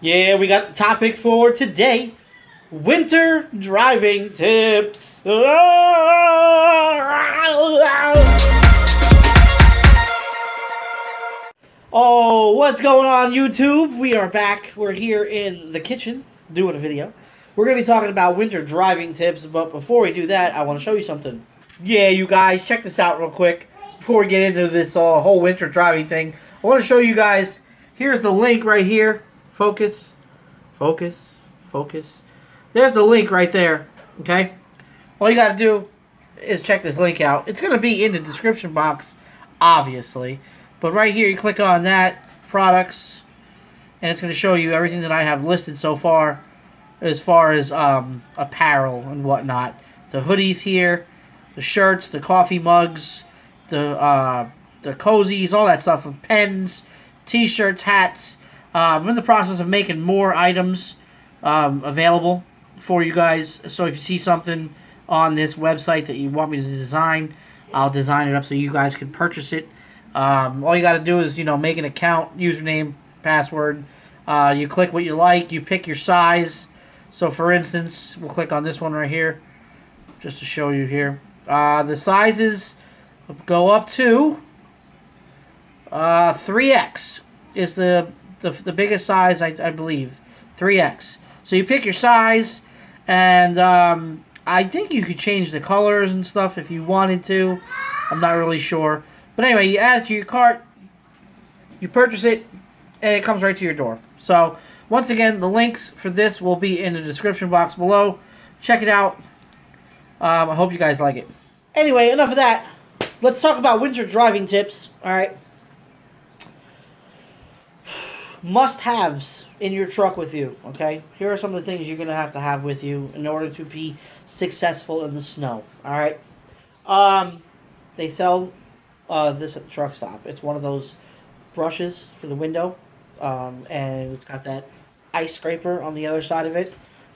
Yeah, we got the topic for today. Winter driving tips. Oh, what's going on, YouTube? We are back. We're here in the kitchen doing a video. We're going to be talking about winter driving tips, but before we do that, I want to show you something. Yeah, you guys, check this out real quick. Before we get into this whole winter driving thing, I want to show you guys. Here's the link right here. Focus. Focus. Focus. There's the link right there. Okay? All you got to do is check this link out. It's going to be in the description box, obviously. But right here, you click on that, products, and it's going to show you everything that I have listed so far as apparel and whatnot. The hoodies here, the shirts, the coffee mugs, the cozies, all that stuff, pens, t-shirts, hats. I'm in the process of making more items available for you guys. So if you see something on this website that you want me to design, I'll design it up so you guys can purchase it. All you got to do is, make an account, username, password. You click what you like. You pick your size. So, for instance, we'll click on this one right here just to show you here. The sizes go up to 3X is the biggest size, I believe. 3X. So you pick your size, and I think you could change the colors and stuff if you wanted to. I'm not really sure. But anyway, you add it to your cart, you purchase it, and it comes right to your door. So, once again, the links for this will be in the description box below. Check it out. I hope you guys like it. Anyway, enough of that. Let's talk about winter driving tips. Alright. Must-haves in your truck with you, okay? Here are some of the things you're going to have with you in order to be successful in the snow. Alright? They sell this at the truck stop. It's one of those brushes for the window, and it's got that ice scraper on the other side of it.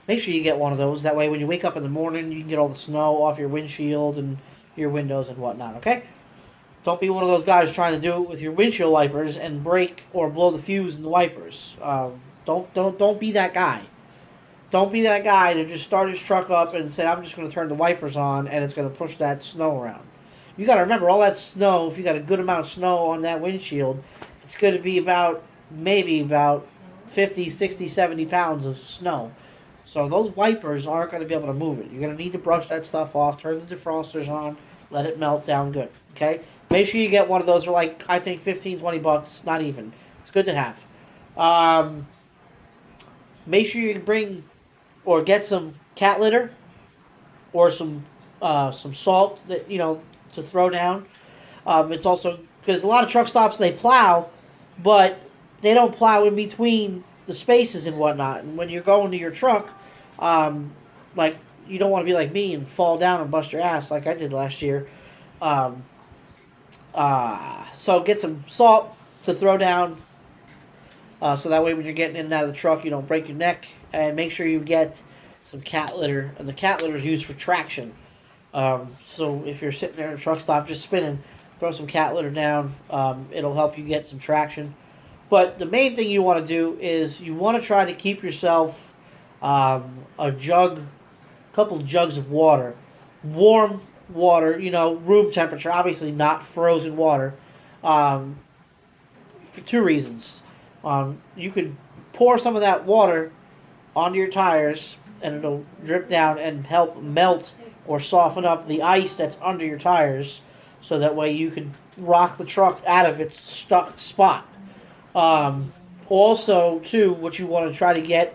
Make sure you get one of those. That way when you wake up in the morning, you can get all the snow off your windshield and your windows and whatnot, okay? Don't be one of those guys trying to do it with your windshield wipers and break or blow the fuse in the wipers. Don't be that guy. Don't be that guy to just start his truck up and say, I'm just going to turn the wipers on and it's going to push that snow around. You got to remember, all that snow, if you got a good amount of snow on that windshield, it's going to be maybe about 50, 60, 70 pounds of snow. So those wipers aren't going to be able to move it. You're going to need to brush that stuff off, turn the defrosters on, let it melt down good, okay? Make sure you get one of those for I think 15, 20 bucks, not even. It's good to have. Make sure you bring or get some cat litter or some salt that, to throw down. It's also, because a lot of truck stops, they plow, but they don't plow in between the spaces and whatnot. And when you're going to your truck, you don't want to be like me and fall down and bust your ass like I did last year. So get some salt to throw down, so that way when you're getting in and out of the truck, you don't break your neck. And make sure you get some cat litter, and the cat litter is used for traction. So if you're sitting there in a truck stop just spinning, throw some cat litter down. It'll help you get some traction. But the main thing you want to do is you want to try to keep yourself a couple jugs of water, warm water, room temperature, obviously not frozen water, for two reasons. You could pour some of that water onto your tires, and it'll drip down and help melt or soften up the ice that's under your tires, so that way you can rock the truck out of its stuck spot. Also, too, what you want to try to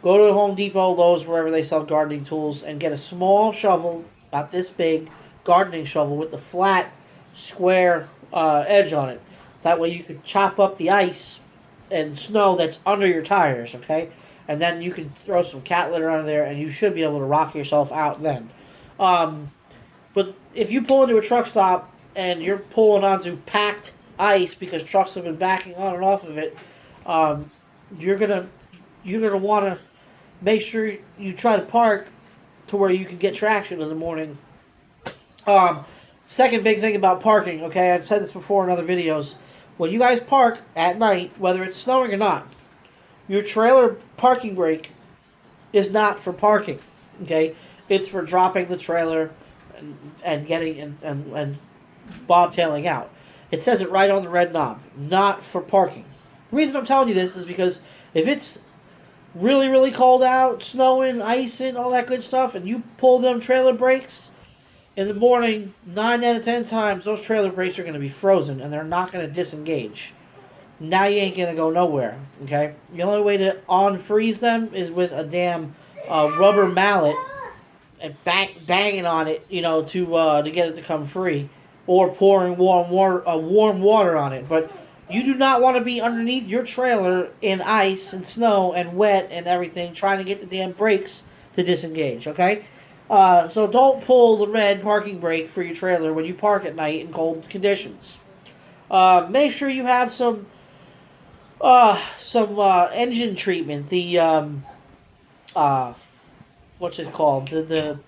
go to Home Depot, Lowe's, wherever they sell gardening tools, and get a small shovel, about this big, gardening shovel with the flat, square edge on it. That way you can chop up the ice and snow that's under your tires, okay? And then you can throw some cat litter under there, and you should be able to rock yourself out then. But if you pull into a truck stop and you're pulling onto packed ice because trucks have been backing on and off of it, you're gonna want to make sure you try to park to where you can get traction in the morning. Second big thing about parking, okay, I've said this before in other videos. When you guys park at night, whether it's snowing or not, Your trailer parking brake is not for parking. Okay, it's for dropping the trailer and getting and bobtailing out. It says it right on the red knob, not for parking. The reason I'm telling you this is because if it's really, really cold out, snowing, icing, all that good stuff, and you pull them trailer brakes in the morning, 9 out of 10 times, those trailer brakes are going to be frozen and they're not going to disengage. Now you ain't going to go nowhere, okay? The only way to unfreeze them is with a damn rubber mallet and banging on it, to get it to come free, or pouring warm water on it. But you do not want to be underneath your trailer in ice and snow and wet and everything, trying to get the damn brakes to disengage. Okay, so don't pull the red parking brake for your trailer when you park at night in cold conditions. Make sure you have some engine treatment. The what's it called? The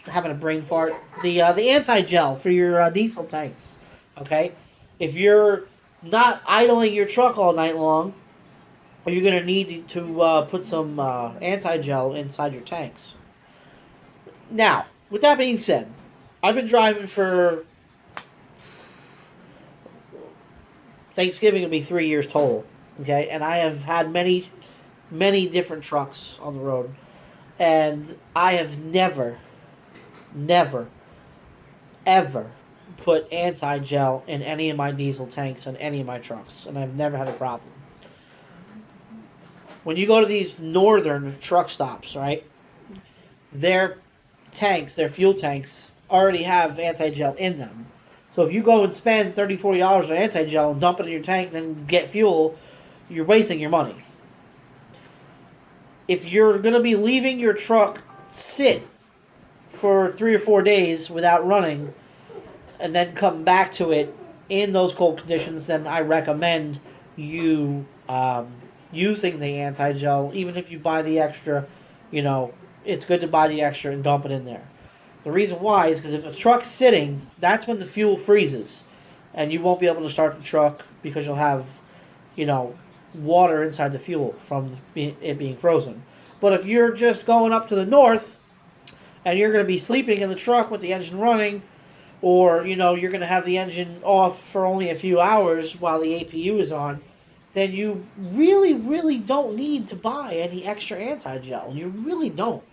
having a brain fart. The anti-gel for your diesel tanks. Okay, if you're not idling your truck all night long, you're going to need to put some anti-gel inside your tanks. Now, with that being said, I've been driving for Thanksgiving will be 3 years total. Okay, and I have had many different trucks on the road. And I have never, ever put anti-gel in any of my diesel tanks on any of my trucks. And I've never had a problem. When you go to these northern truck stops, right, their fuel tanks, already have anti-gel in them. So if you go and spend $30, $40 on anti-gel and dump it in your tank and then get fuel, you're wasting your money. If you're going to be leaving your truck sit for 3 or 4 days without running and then come back to it in those cold conditions, then I recommend you using the anti-gel. Even if you buy the extra, it's good to buy the extra and dump it in there. The reason why is because if a truck's sitting, that's when the fuel freezes. And you won't be able to start the truck because you'll have, water inside the fuel from it being frozen. But if you're just going up to the north and you're going to be sleeping in the truck with the engine running, or you're going to have the engine off for only a few hours while the APU is on, then you really, really don't need to buy any extra anti-gel. You really don't.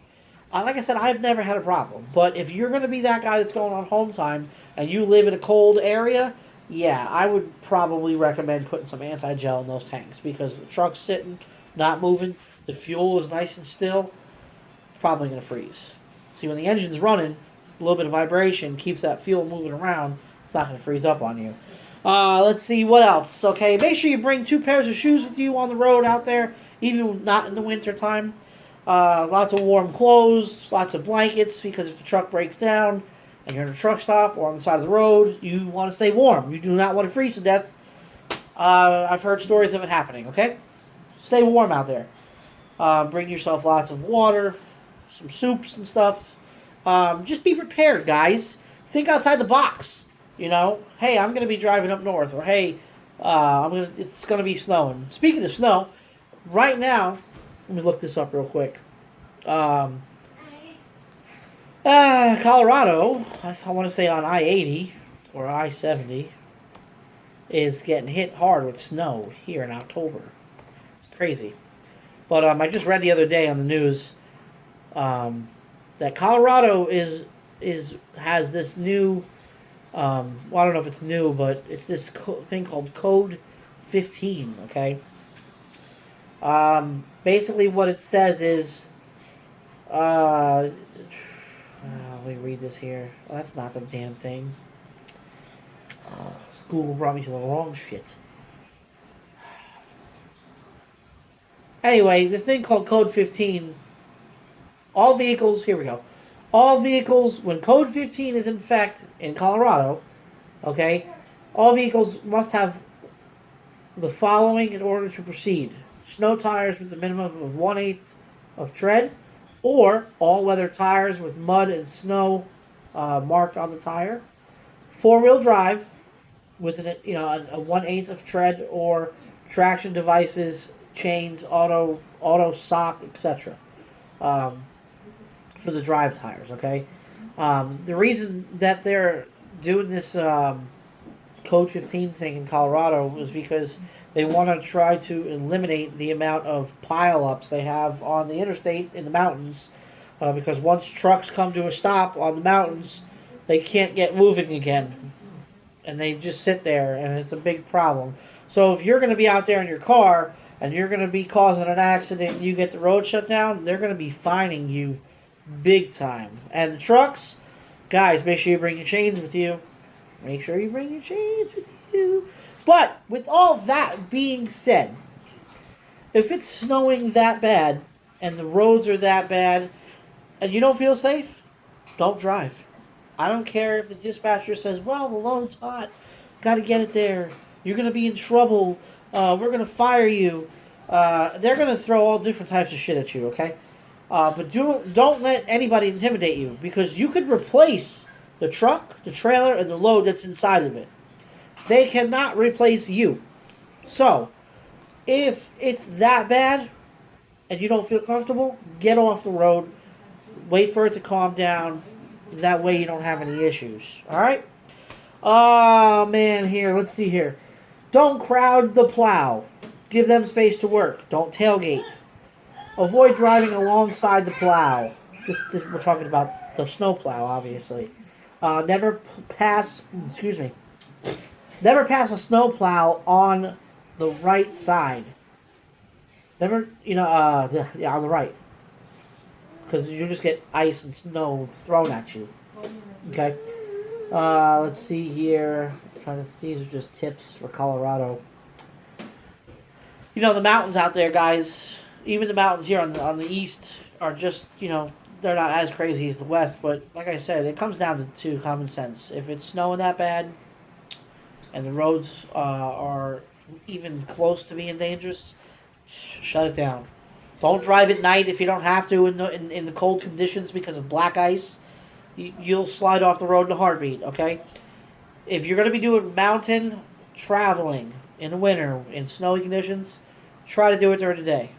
Like I said, I've never had a problem. But if you're going to be that guy that's going on home time and you live in a cold area, yeah, I would probably recommend putting some anti-gel in those tanks, because the truck's sitting, not moving, the fuel is nice and still, it's probably going to freeze. See, when the engine's running, a little bit of vibration keeps that fuel moving around. It's not going to freeze up on you. Let's see, what else? Okay, make sure you bring 2 pairs of shoes with you on the road out there, even not in the winter time. Lots of warm clothes, lots of blankets, because if the truck breaks down and you're in a truck stop or on the side of the road, you want to stay warm. You do not want to freeze to death. I've heard stories of it happening, okay? Stay warm out there. Bring yourself lots of water, some soups and stuff. Just be prepared, guys. Think outside the box. Hey, I'm going to be driving up north, or hey, it's going to be snowing. Speaking of snow, right now, let me look this up real quick. Colorado, I want to say on I-80 or I-70, is getting hit hard with snow here in October. It's crazy. But I just read the other day on the news that Colorado has this new, I don't know if it's new, but it's this thing called Code 15, okay? Basically what it says is, let me read this here. Oh, that's not the damn thing. Google brought me to the wrong shit. Anyway, this thing called Code 15, all vehicles, here we go. All vehicles, when Code 15 is in effect in Colorado, okay, all vehicles must have the following in order to proceed. Snow tires with a minimum of 1/8 of tread, or all-weather tires with mud and snow marked on the tire. 4-wheel drive with a 1/8 of tread, or traction devices chains, auto sock, etc. For the drive tires. Okay. The reason that they're doing this Code 15 thing in Colorado is because they want to try to eliminate the amount of pileups they have on the interstate in the mountains. Because once trucks come to a stop on the mountains, they can't get moving again. And they just sit there, and it's a big problem. So if you're going to be out there in your car, and you're going to be causing an accident, and you get the road shut down, they're going to be fining you big time. And the trucks, guys, make sure you bring your chains with you. Make sure you bring your chains with you. But with all that being said, if it's snowing that bad, and the roads are that bad, and you don't feel safe, don't drive. I don't care if the dispatcher says, well, the load's hot, got to get it there, you're going to be in trouble, we're going to fire you. They're going to throw all different types of shit at you, okay? But don't let anybody intimidate you, because you could replace the truck, the trailer, and the load that's inside of it. They cannot replace you. So, if it's that bad and you don't feel comfortable, get off the road, wait for it to calm down. That way you don't have any issues. Alright? Oh, man, here. Let's see here. Don't crowd the plow. Give them space to work. Don't tailgate. Avoid driving alongside the plow. We're talking about the snow plow, obviously. Never pass a snow plow on the right side. Never, on the right. Because you just get ice and snow thrown at you. Okay. Let's see here. These are just tips for Colorado. The mountains out there, guys. Even the mountains here on the east are just, they're not as crazy as the west. But like I said, it comes down to common sense. If it's snowing that bad, and the roads are even close to being dangerous, shut it down. Don't drive at night if you don't have to in the cold conditions because of black ice. You'll slide off the road in a heartbeat, okay? If you're going to be doing mountain traveling in the winter in snowy conditions, try to do it during the day.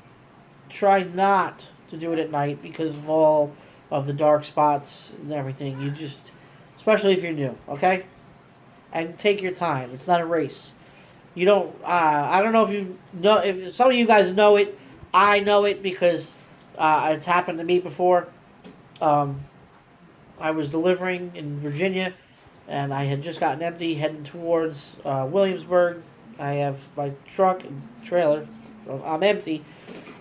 Try not to do it at night because of all of the dark spots and everything. Especially if you're new, okay? And take your time. It's not a race. I don't know if you know, if some of you guys know it. I know it because it's happened to me before. I was delivering in Virginia, and I had just gotten empty, heading towards Williamsburg. I have my truck and trailer. So I'm empty,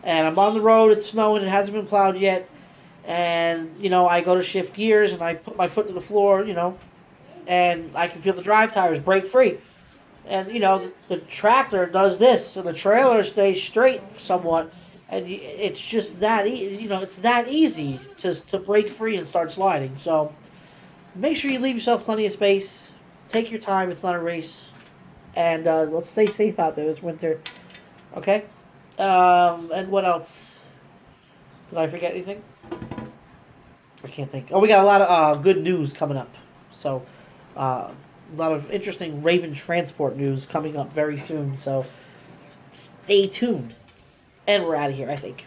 and I'm on the road. It's snowing. It hasn't been plowed yet. And, I go to shift gears, and I put my foot to the floor, and I can feel the drive tires break free. And, the tractor does this, and the trailer stays straight somewhat. And it's just that, it's that easy to break free and start sliding. So, make sure you leave yourself plenty of space. Take your time. It's not a race. And let's stay safe out there this winter. Okay? And what else? Did I forget anything? I can't think. Oh, we got a lot of good news coming up. So, a lot of interesting Raven transport news coming up very soon. So, stay tuned. And we're out of here, I think.